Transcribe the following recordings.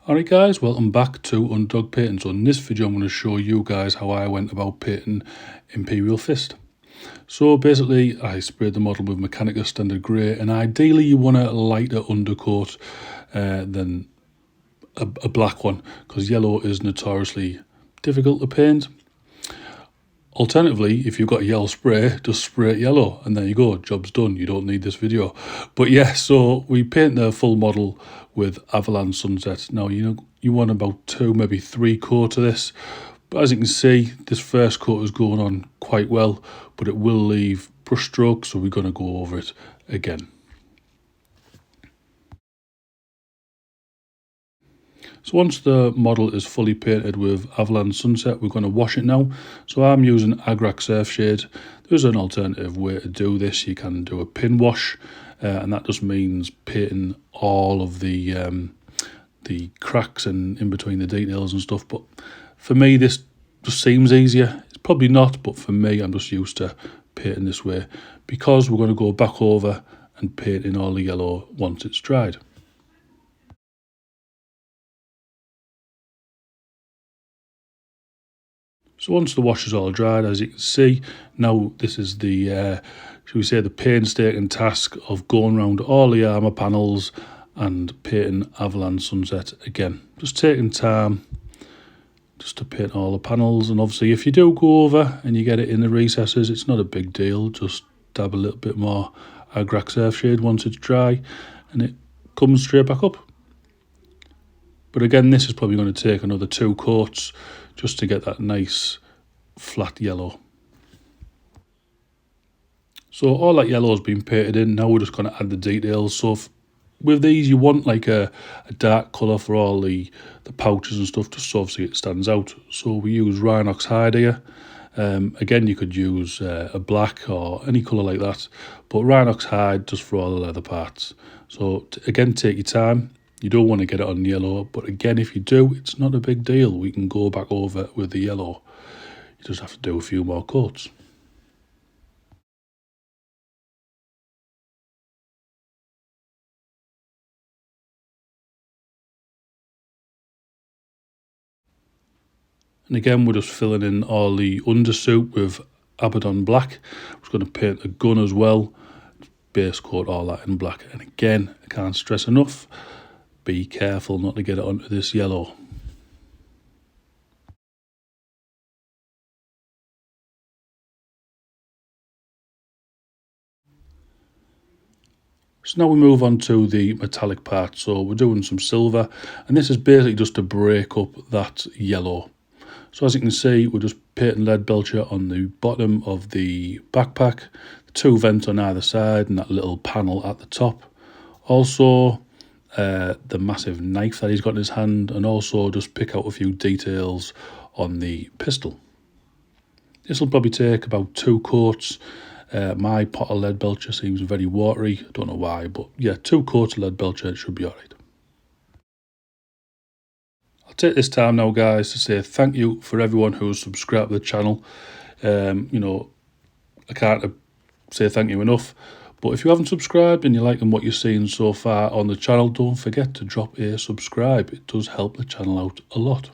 Alright guys, welcome back to Untitled Painting. So in this video I'm going to show you guys how I went about painting Imperial Fist. So basically I sprayed the model with Mechanica Standard Grey, and ideally you want a lighter undercoat than a black one, because yellow is notoriously difficult to paint. Alternatively, if you've got a yellow spray, just spray it yellow and there you go, job's done, you don't need this video. But yeah, so we paint the full model with Avalanche Sunset. Now, you want about 2, maybe 3 coats of this. But as you can see, this first coat is going on quite well, but it will leave brush strokes, so we're going to go over it again. So once the model is fully painted with Avalanche Sunset, we're going to wash it now. So I'm using Agrax Surfshade. There's an alternative way to do this. You can do a pin wash, and that just means painting all of the cracks and in between the details and stuff. But for me, this just seems easier. It's probably not, but for me, I'm just used to painting this way, because we're going to go back over and paint in all the yellow once it's dried. So once the wash is all dried, as you can see, now this is the, shall we say, the painstaking task of going around all the armour panels and painting Avalanche Sunset again. Just taking time just to paint all the panels, and obviously if you do go over and you get it in the recesses, it's not a big deal. Just dab a little bit more Agrax Surfshade once it's dry and it comes straight back up. But again, this is probably going to take another 2 coats just to get that nice flat yellow. So all that yellow has been painted in. Now we're just going to add the details. So with these, you want like a dark colour for all the pouches and stuff, just so obviously it stands out. So we use Rhinox hide here. Again, you could use a black or any colour like that, but Rhinox hide just for all the leather parts. So again, take your time. You don't want to get it on yellow, but again, if you do, it's not a big deal. We can go back over with the yellow. You just have to do a few more coats. And again, we're just filling in all the undersuit with Abaddon black. I'm just going to paint the gun as well, base coat all that in black. And again, I can't stress enough, be careful not to get it onto this yellow. So now we move on to the metallic part. So we're doing some silver, and this is basically just to break up that yellow. So as you can see, we're just painting lead belcher on the bottom of the backpack, the 2 vents on either side, and that little panel at the top. Also, the massive knife that he's got in his hand, and also just pick out a few details on the pistol. This will probably take about 2 coats. My pot of lead belcher seems very watery. I don't know why, but yeah, 2 coats of lead belcher, it should be alright. I'll take this time now, guys, to say thank you for everyone who's subscribed to the channel. I can't say thank you enough. But if you haven't subscribed and you're liking what you're seeing so far on the channel, don't forget to drop a subscribe. It does help the channel out a lot.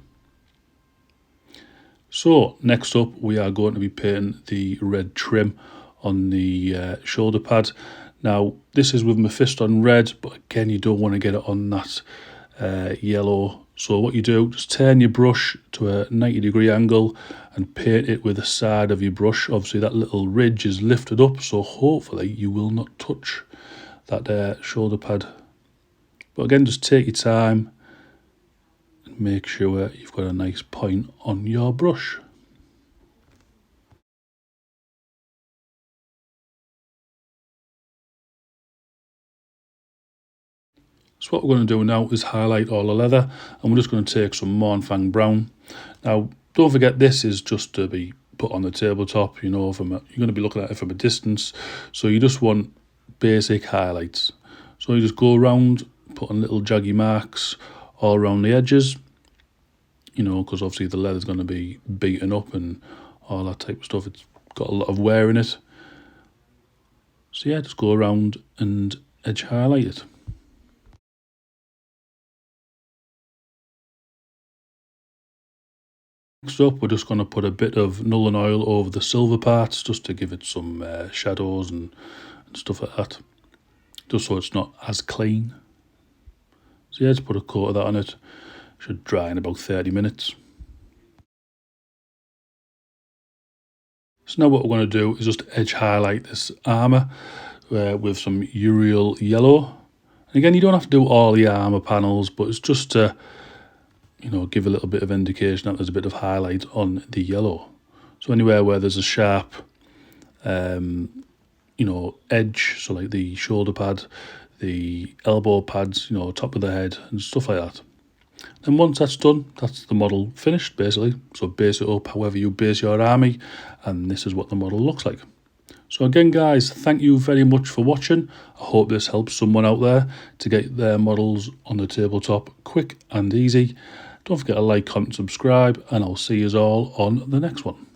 So next up, we are going to be painting the red trim on the shoulder pad. Now, this is with my fist on red, but again, you don't want to get it on that yellow. So what you do, just turn your brush to a 90-degree angle and paint it with the side of your brush. Obviously, that little ridge is lifted up, so hopefully you will not touch that shoulder pad. But again, just take your time and make sure you've got a nice point on your brush. So what we're going to do now is highlight all the leather, and we're just going to take some Mournfang Brown. Now, don't forget, this is just to be put on the tabletop, you're going to be looking at it from a distance, so you just want basic highlights. So you just go around, putting little jaggy marks all around the edges, because obviously the leather's going to be beaten up and all that type of stuff. It's got a lot of wear in it. So yeah, just go around and edge highlight it. Next up, we're just going to put a bit of Nuln Oil over the silver parts just to give it some shadows and stuff like that, just so it's not as clean. So yeah, just put a coat of that on it. Should dry in about 30 minutes. So now what we're going to do is just edge highlight this armour with some Imperial yellow. And again, you don't have to do all the armour panels, but it's just to, you know, give a little bit of indication that there's a bit of highlight on the yellow. So anywhere where there's a sharp, you know, edge, so like the shoulder pad, the elbow pads, you know, top of the head and stuff like that. And once that's done, that's the model finished, basically. So base it up however you base your army, and this is what the model looks like. So again, guys, thank you very much for watching. I hope this helps someone out there to get their models on the tabletop quick and easy. Don't forget to like, comment, subscribe, and I'll see you all on the next one.